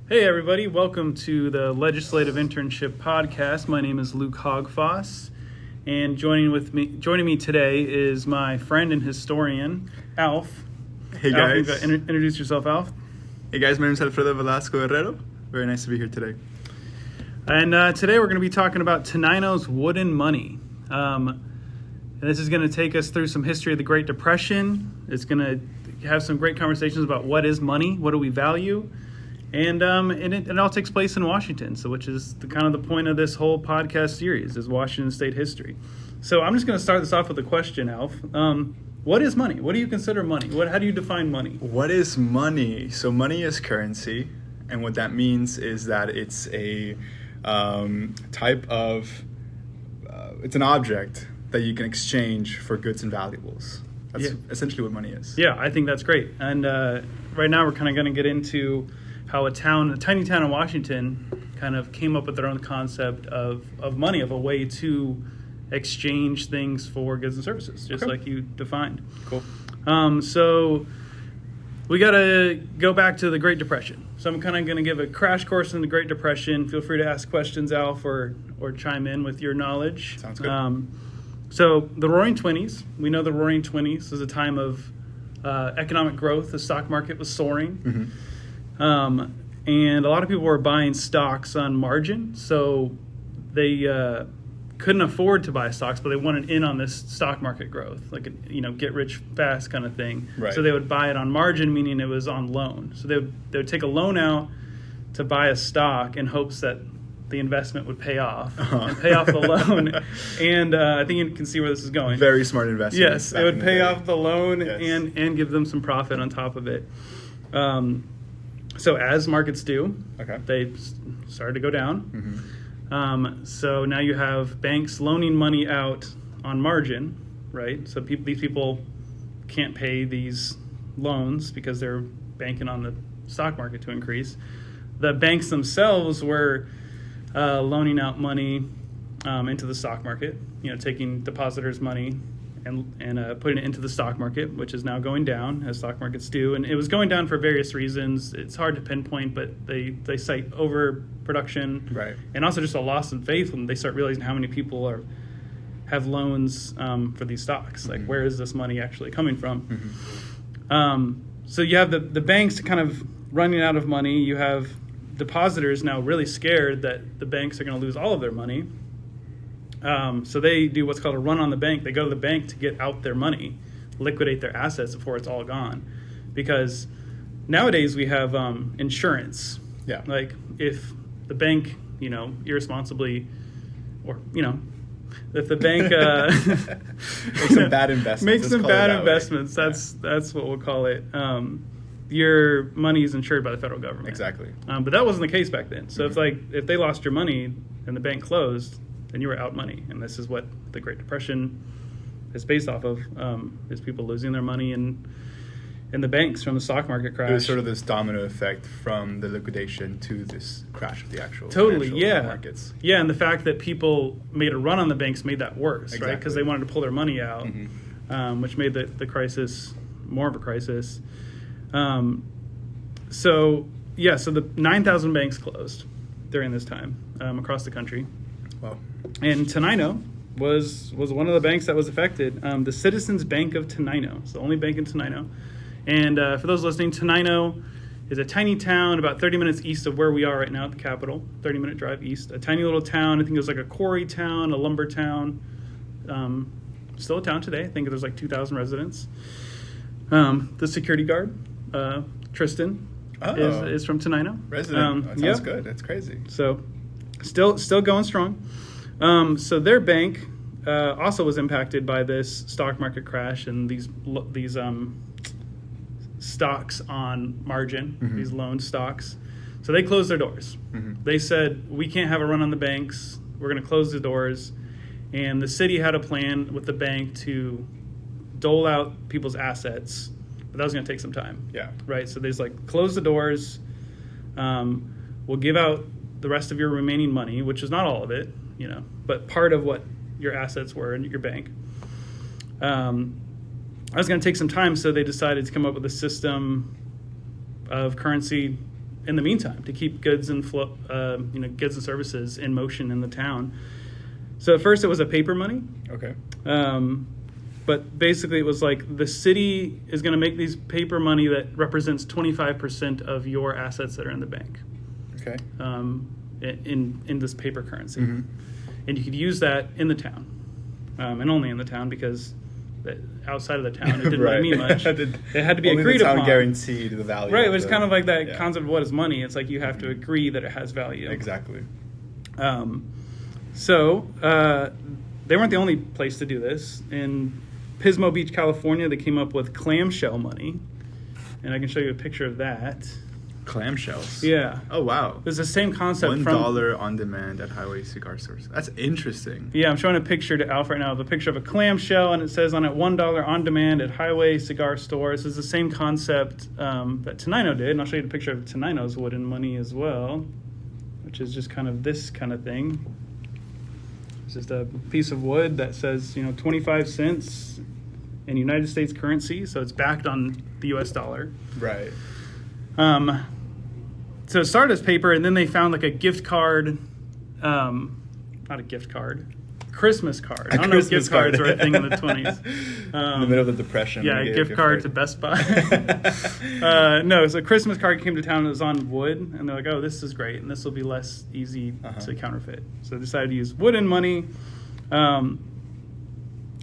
Hey everybody, welcome to the Legislative Internship Podcast. My name is Luke Hogfoss, and joining me today is my friend and historian, Alf. Hey guys. Alf, introduce yourself, Alf. Hey guys, my name is Alfredo Velasco Herrero. Very nice to be here today. And today we're going to be talking about Tenino's wooden money. And this is going to take us through some history of the Great Depression. It's going to have some great conversations about what is money, what do we value, and it all takes place in Washington, so which is the point of this whole podcast series is Washington State history. So I'm just going to start this off with a question, Alf. What is money? What do you consider money? How do you define money? What is money? So money is currency, and what that means is that it's a type of it's an object that you can exchange for goods and valuables. That's essentially what money is. Yeah, I think that's great. And right now we're kind of going to get into how a tiny town in Washington kind of came up with their own concept of money, of a way to exchange things for goods and services, just like you defined. Cool. So we got to go back to the Great Depression. So I'm kind of going to give a crash course in the Great Depression. Feel free to ask questions, Alf, or chime in with your knowledge. Sounds good. So the Roaring Twenties, we know the Roaring Twenties was a time of economic growth. The stock market was soaring. Mm-hmm. And a lot of people were buying stocks on margin, so they couldn't afford to buy stocks, but they wanted in on this stock market growth, like get rich fast kind of thing. Right. So they would buy it on margin, meaning it was on loan. So they would take a loan out to buy a stock in hopes that the investment would pay off and pay off the loan. And I think you can see where this is going. Very smart investment. Yes, it would pay off the loan and give them some profit on top of it. So as markets do, they started to go down. Mm-hmm. So now you have banks loaning money out on margin, right? So these people can't pay these loans because they're banking on the stock market to increase. The banks themselves were loaning out money into the stock market, taking depositors' money and putting it into the stock market, which is now going down, as stock markets do. And it was going down for various reasons. It's hard to pinpoint, but they cite overproduction, right, and also just a loss in faith when they start realizing how many people have loans for these stocks. Like, where is this money actually coming from? Mm-hmm. So you have the banks kind of running out of money. You have depositors now really scared that the banks are going to lose all of their money. So they do what's called a run on the bank. They go to the bank to get out their money, liquidate their assets before it's all gone. Because nowadays we have insurance. Yeah. Like if the bank, irresponsibly, or, if the bank makes some bad investments. That's what we'll call it. Your money is insured by the federal government. Exactly. But that wasn't the case back then. So if they lost your money and the bank closed, then you were out money. And this is what the Great Depression is based off of, is people losing their money in the banks from the stock market crash. It was sort of this domino effect from the liquidation to this crash of the actual markets. Yeah, and the fact that people made a run on the banks made that worse, right? Because they wanted to pull their money out, which made the crisis more of a crisis. So the 9,000 banks closed during this time across the country. Wow. And Tenino was one of the banks that was affected. The Citizens Bank of Tenino. It's the only bank in Tenino. And for those listening, Tenino is a tiny town about 30 minutes east of where we are right now at the Capitol, 30-minute drive east. A tiny little town. I think it was like a quarry town, a lumber town. Still a town today. I think there's like 2,000 residents. The security guard, Tristan, is from Tenino. Resident. That sounds good. That's crazy. So still going strong. So their bank also was impacted by this stock market crash and these stocks on margin, these loaned stocks. So they closed their doors. They said, we can't have a run on the banks. We're going to close the doors. And the city had a plan with the bank to dole out people's assets, but that was going to take some time. Yeah. Right. So there's close the doors. We'll give out the rest of your remaining money, which is not all of it, but part of what your assets were in your bank. I was going to take some time, so they decided to come up with a system of currency in the meantime, to keep goods and goods and services in motion in the town. So at first it was a paper money. Okay. But basically it was like the city is going to make these paper money that represents 25% of your assets that are in the bank. Okay. In this paper currency. Mm-hmm. And you could use that in the town, and only in the town, because outside of the town it didn't Right. really mean much. It had to be Only agreed the town upon. guaranteed the value. Right, of it's the- kind of like that yeah. concept of what is money. It's like you have to agree that it has value. Exactly. So they weren't the only place to do this. In Pismo Beach, California, they came up with clamshell money, and I can show you a picture of that. Clamshells. Yeah, Oh wow. it's the same concept. $1 on demand at highway cigar stores. That's interesting. Yeah, I'm showing a picture to Alf right now of a picture of a clamshell, and it says on it $1 on demand at highway cigar stores. This is the same concept that Tenino did, and I'll show you a picture of Tenino's wooden money as well, which is just kind of this kind of thing. It's just a piece of wood that says 25 cents in United States currency, so it's backed on the U.S. dollar. Right. So it started as paper, and then they found like a gift card, not a gift card, Christmas card. I don't know if gift cards were a thing in the 20s. In the middle of the Depression. Yeah, we a gave gift card to Best Buy. No, so a Christmas card came to town and it was on wood, and they're like, oh, this is great, and this will be less easy to counterfeit. So they decided to use wooden money, and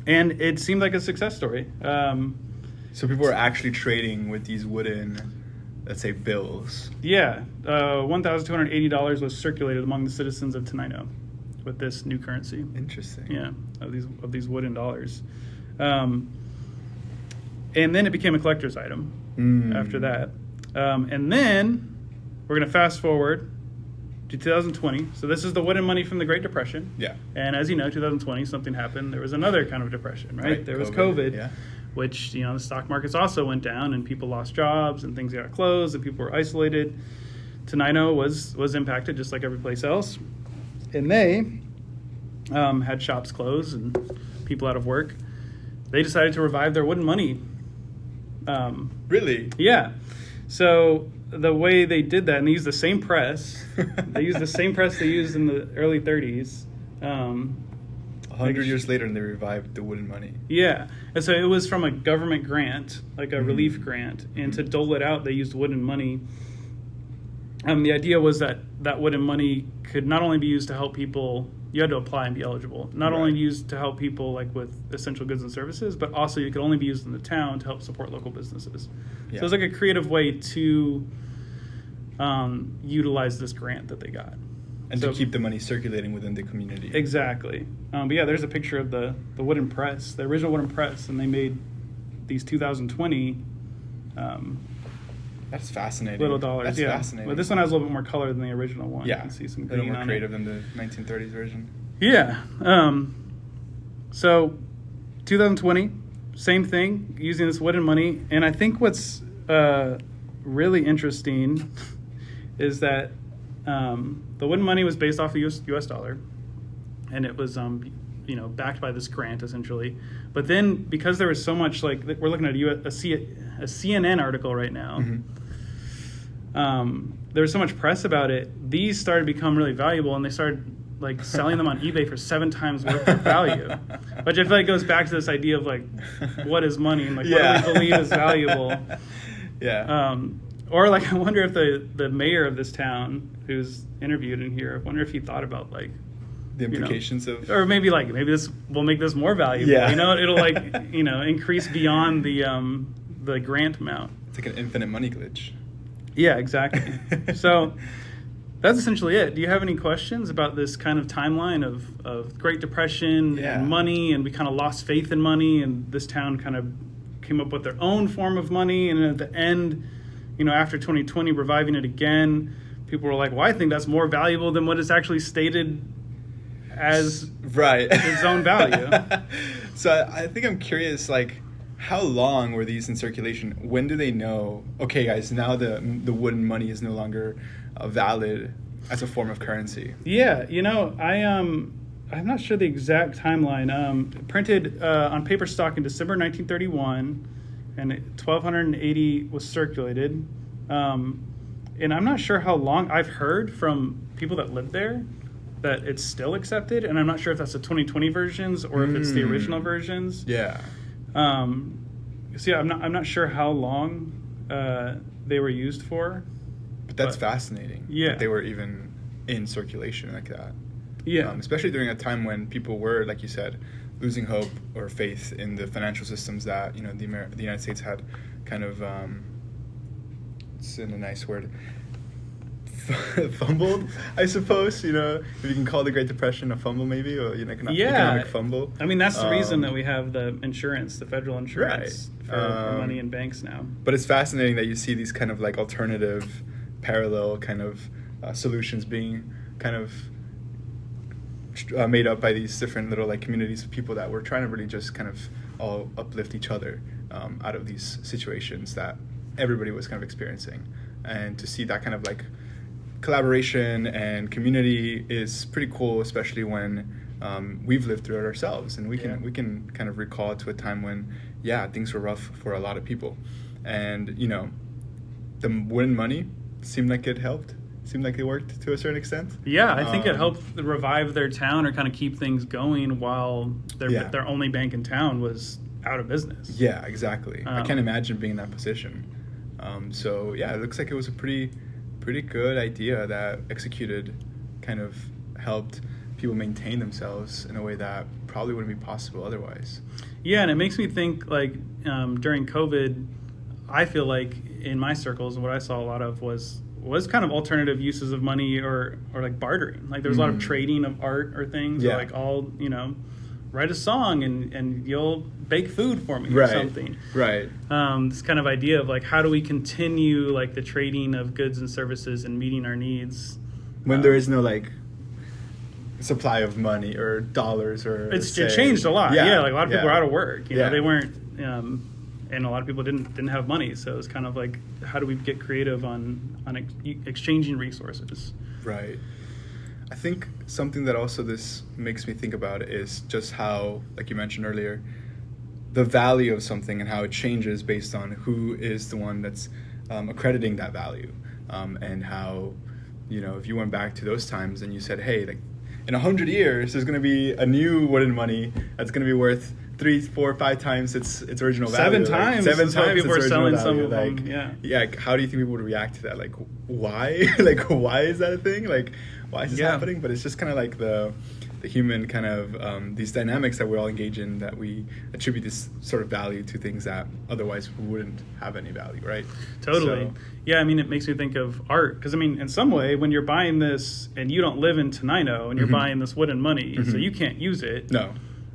it seemed like a success story. So people were actually trading with these wooden, let's say, bills. Yeah, $1,280 was circulated among the citizens of Tenino with this new currency. Interesting. Yeah, of these wooden dollars, and then it became a collector's item after that, and then we're going to fast forward to 2020. So this is the wooden money from the Great Depression. Yeah. And as you know, 2020 something happened. There was another kind of depression, right? There was COVID. Yeah. Which, the stock markets also went down and people lost jobs and things got closed and people were isolated. Tenino was impacted just like every place else. And they had shops closed and people out of work. They decided to revive their wooden money. Really? Yeah. So the way they did that, and they used the same press. They used the same press they used in the early 30s. 100 years later, and they revived the wooden money. Yeah. And so it was from a government grant, like a relief grant. And to dole it out, they used wooden money. The idea was that wooden money could not only be used to help people, you had to apply and be eligible, not only used to help people like with essential goods and services, but also you could only be used in the town to help support local businesses. So it was like a creative way to utilize this grant that they got. And to keep the money circulating within the community. Exactly. But yeah, there's a picture of the wooden press, the original wooden press, and they made these 2020 That's fascinating. little dollars. That's fascinating. But this one has a little bit more color than the original one. Yeah. You can see some a little green more on creative it. than the 1930s version. Yeah. So 2020, same thing, using this wooden money. And I think what's really interesting is that the wooden money was based off the U.S. dollar, and it was backed by this grant essentially. But then because there was so much, like we're looking at a CNN article right now. There was so much press about it. These started to become really valuable, and they started like selling them on eBay for 7 times worth of value, which I feel like goes back to this idea of like, what is money, and like what do we believe is valuable? Yeah. Or like, I wonder if the mayor of this town, who's interviewed in here, I wonder if he thought about like The implications of, or maybe this will make this more valuable. Yeah. It'll like increase beyond the grant amount. it's like an infinite money glitch. Yeah, exactly. So that's essentially it. Do you have any questions about this kind of timeline of Great Depression and money, and we kind of lost faith in money, and this town kind of came up with their own form of money, and at the end, after 2020, reviving it again, people were like, well, I think that's more valuable than what is actually stated as its own value. So I think I'm curious, like, how long were these in circulation? When do they know, okay, guys, now the wooden money is no longer valid as a form of currency? Yeah, I'm not sure the exact timeline. Printed on paper stock in December 1931, and 1,280 was circulated. and I'm not sure how long. I've heard from people that live there that it's still accepted, and I'm not sure if that's the 2020 versions or if it's the original versions. Yeah. So yeah, I'm not sure how long they were used for. But that's fascinating. Yeah. That they were even in circulation like that. Yeah. Especially during a time when people were, like you said, losing hope or faith in the financial systems that, you know, the United States had kind of, it's in a nice word, fumbled, I suppose, you know, if you can call the Great Depression a fumble maybe, or an economic fumble. I mean, that's the reason that we have the insurance, the federal insurance Right. for money in banks now. But it's fascinating that you see these kind of like alternative, parallel kind of solutions being kind of made up by these different little like communities of people that were trying to really just kind of all uplift each other out of these situations that everybody was kind of experiencing. And to see that kind of like collaboration and community is pretty cool, especially when we've lived through it ourselves, and we can kind of recall to a time when things were rough for a lot of people. And you know, the wooden money seemed like it helped. Seemed like it worked to a certain extent. Yeah, I think it helped revive their town or kind of keep things going while their only bank in town was out of business. Yeah, exactly. I can't imagine being in that position. So yeah, it looks like it was a pretty good idea that executed kind of helped people maintain themselves in a way that probably wouldn't be possible otherwise. Yeah, and it makes me think like during COVID, I feel like in my circles, what I saw a lot of was kind of alternative uses of money or like bartering. Like there was a lot of trading of art or things. Yeah. Or like all, you know, write a song and you'll bake food for me or something. Right. This kind of idea of like how do we continue like the trading of goods and services and meeting our needs when there is no like supply of money or dollars or it changed a lot. Yeah, like a lot of people were out of work. You know, they weren't and a lot of people didn't have money, so it's kind of like how do we get creative on exchanging resources. Right. I think something that also this makes me think about is just how, like you mentioned earlier, the value of something and how it changes based on who is the one that's accrediting that value, and how, you know, if you went back to those times and you said, hey, like in 100 years there's going to be a new wooden money that's going to be worth 3, 4, 5 times its original value. 7 times. Like 7 times people are selling some of like, them. Yeah. Yeah. How do you think people would react to that? Like, why? Like, why is that a thing? Like, why is this happening? But it's just kind of like the human kind of these dynamics that we all engage in, that we attribute this sort of value to things that otherwise wouldn't have any value, right? Totally. So, yeah, I mean, it makes me think of art. Because, I mean, in some way, when you're buying this and you don't live in Tenino and you're buying this wooden money, so you can't use it. No.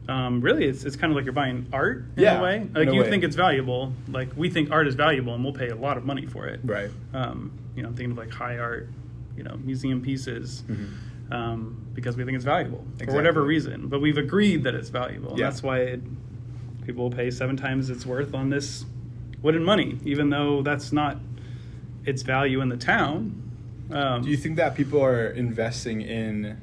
Really, it's kind of like you're buying art in a way. Like you think it's valuable. Like we think art is valuable, and we'll pay a lot of money for it. Right. You know, I'm thinking of like high art, you know, museum pieces, because we think it's valuable for whatever reason. But we've agreed that it's valuable. And that's why people will pay 7 times its worth on this wooden money, even though that's not its value in the town. Do you think that people are investing in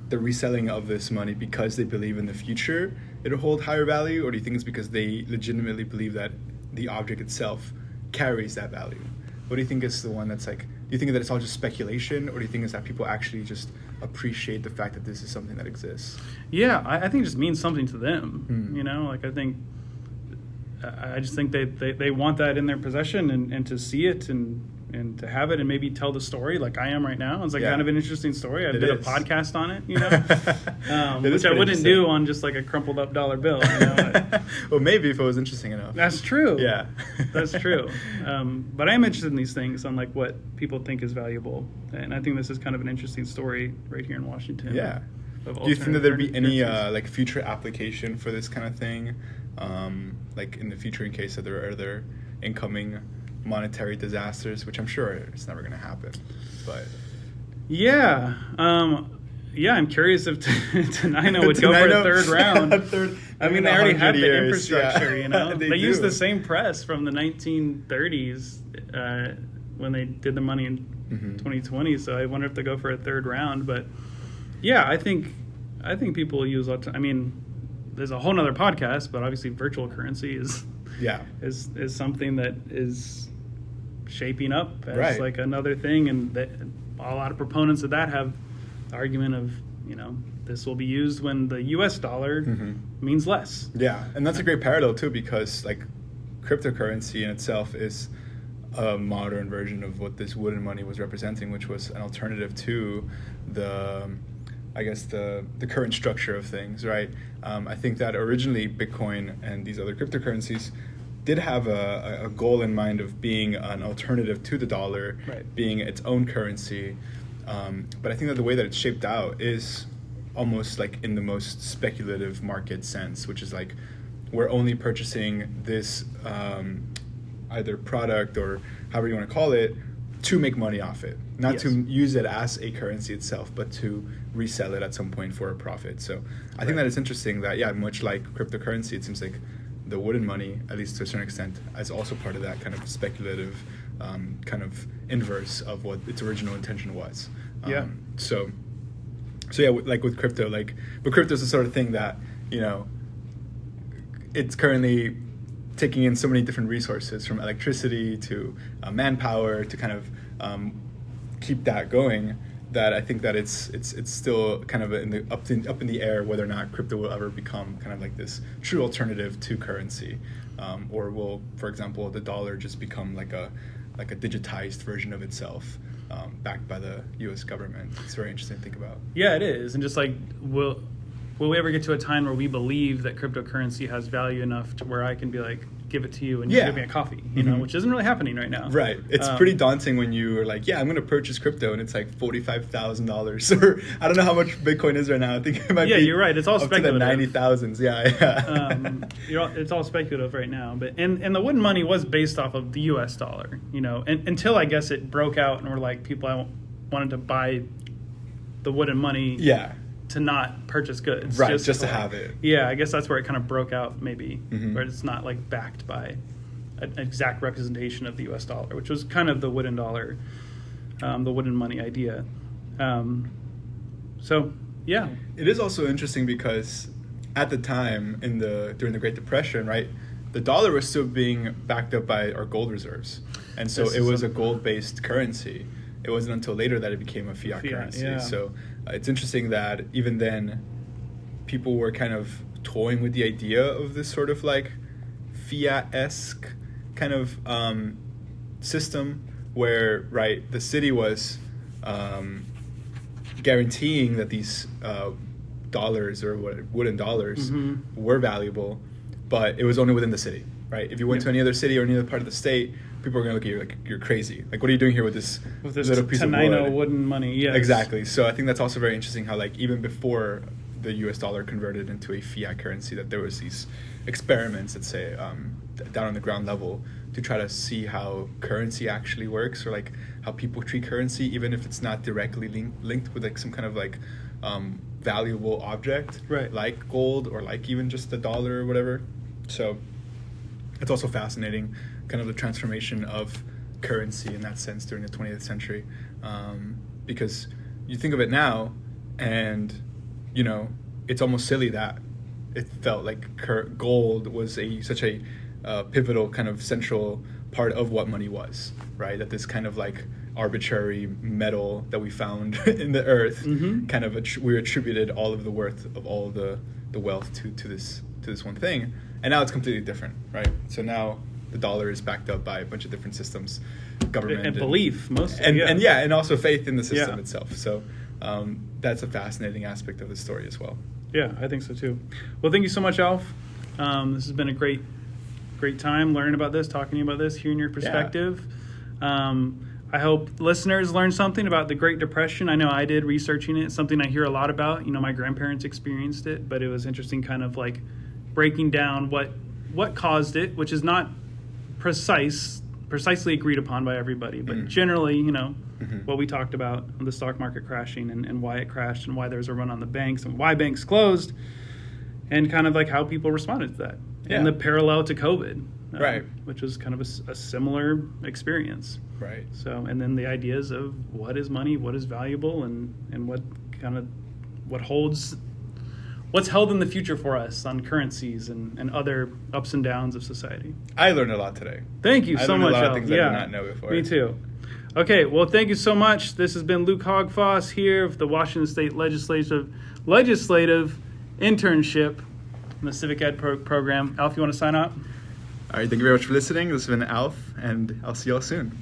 the reselling of this money because they believe in the future it'll hold higher value, or do you think it's because they legitimately believe that the object itself carries that value? What do you think is the one that's like, do you think that it's all just speculation, or do you think it's that people actually just appreciate the fact that this is something that exists? Yeah, I think it just means something to them. You know, like I just think they want that in their possession and to see it and to have it and maybe tell the story like I am right now. It's like kind of an interesting story. I did a podcast on it, you know, which I wouldn't do on just like a crumpled up dollar bill. You know? Well, maybe if it was interesting enough. That's true. Yeah. That's true. But I am interested in these things on like what people think is valuable. And I think this is kind of an interesting story right here in Washington. Yeah. Do you think that there'd be any like future application for this kind of thing? Like in the future, in case that there are other incoming monetary disasters, which I'm sure it's never going to happen, but I'm curious if Tenino would go for a third round. I mean, they already had the infrastructure, you know. They used the same press from the 1930s when they did the money in 2020, so I wonder if they go for a third round. But yeah, I think people will use I mean, there's a whole nother podcast, but obviously virtual currency is something that is shaping up as Right. like another thing, and that a lot of proponents of that have the argument of, this will be used when the US dollar means less. Yeah, and that's a great parallel too, because like cryptocurrency in itself is a modern version of what this wooden money was representing, which was an alternative to the current structure of things, right? I think that originally Bitcoin and these other cryptocurrencies did have a goal in mind of being an alternative to the dollar, Right. being its own currency. But I think that the way that it's shaped out is almost like in the most speculative market sense, which is like we're only purchasing this either product or however you want to call it to make money off it, not Yes. to use it as a currency itself, but to resell it at some point for a profit. So I think that it's interesting that, yeah, much like cryptocurrency, it seems like the wooden money, at least to a certain extent, is also part of that kind of speculative kind of inverse of what its original intention was. Yeah. So yeah, like with crypto, but crypto is the sort of thing that, it's currently taking in so many different resources, from electricity to manpower to kind of keep that going, that I think that it's still kind of up in the air whether or not crypto will ever become kind of like this true alternative to currency, or will, for example, the dollar just become like a digitized version of itself, backed by the U.S. government. It's very interesting to think about. Yeah, it is. And just like, will we ever get to a time where we believe that cryptocurrency has value enough to where I can be like, give it to you and you Yeah. give me a coffee, which isn't really happening right now. Right. It's pretty daunting when you are like, yeah, I'm going to purchase crypto, and it's like $45,000, or I don't know how much Bitcoin is right now. I think it might be. Yeah, you're right. It's all up speculative. to the 90,000s. Yeah. It's all speculative right now, but and the wooden money was based off of the U.S. dollar, and until I guess it broke out and were like people wanted to buy the wooden money, Yeah. to not purchase goods, Right, just to have it. Yeah, I guess that's where it kind of broke out, maybe, Mhm. where it's not like backed by an exact representation of the U.S. dollar, which was kind of the wooden dollar, the wooden money idea. So yeah, It is also interesting because at the time during the Great Depression, right, the dollar was still being backed up by our gold reserves, and so This it is was a something- gold-based currency. It wasn't until later that it became a fiat currency. yeah. So it's interesting that even then, people were kind of toying with the idea of this sort of like fiat-esque kind of system where, right, the city was guaranteeing that these dollars or wooden dollars were valuable, but it was only within the city, right? If you went to any other city or any other part of the state, people are going to look at you like you're crazy. Like, what are you doing here with this little piece of Tenino wood? wooden money? Yes. Exactly. So I think that's also very interesting how, like, even before the U.S. dollar converted into a fiat currency, that there was these experiments, let's say, down on the ground level to try to see how currency actually works, or like how people treat currency, even if it's not directly linked with like some kind of like valuable object, Right. like gold or like even just the dollar or whatever. So it's also fascinating, kind of the transformation of currency in that sense during the 20th century, because you think of it now, and it's almost silly that it felt like gold was such a pivotal kind of central part of what money was, right? That this kind of like arbitrary metal that we found in the earth, kind of we attributed all of the worth of all the wealth to this one thing, and now it's completely different, right? So now the dollar is backed up by a bunch of different systems, government And belief, mostly. and also faith in the system Yeah. itself. So that's a fascinating aspect of the story as well. Yeah, I think so too. Well, thank you so much, Alf. This has been a great time learning about this, talking to you about this, hearing your perspective. I hope listeners learned something about the Great Depression. I know I did, researching it. It's something I hear a lot about. My grandparents experienced it, but it was interesting kind of like breaking down what caused it, which is not precisely agreed upon by everybody, but generally, what we talked about, the stock market crashing and why it crashed and why there was a run on the banks and why banks closed, and kind of like how people responded to that. Yeah. And the parallel to COVID, Right. which was kind of a similar experience. Right. So, and then the ideas of what is money, what is valuable, and what holds what's held in the future for us on currencies and other ups and downs of society. I learned a lot today. Thank you I so learned much, a lot of Al. things I did not know before. Me too. Okay, well, thank you so much. This has been Luke Hogfoss here of the Washington State Legislative Internship in the Civic Ed program. Alf, you want to sign up? All right, thank you very much for listening. This has been Alf, and I'll see y'all soon.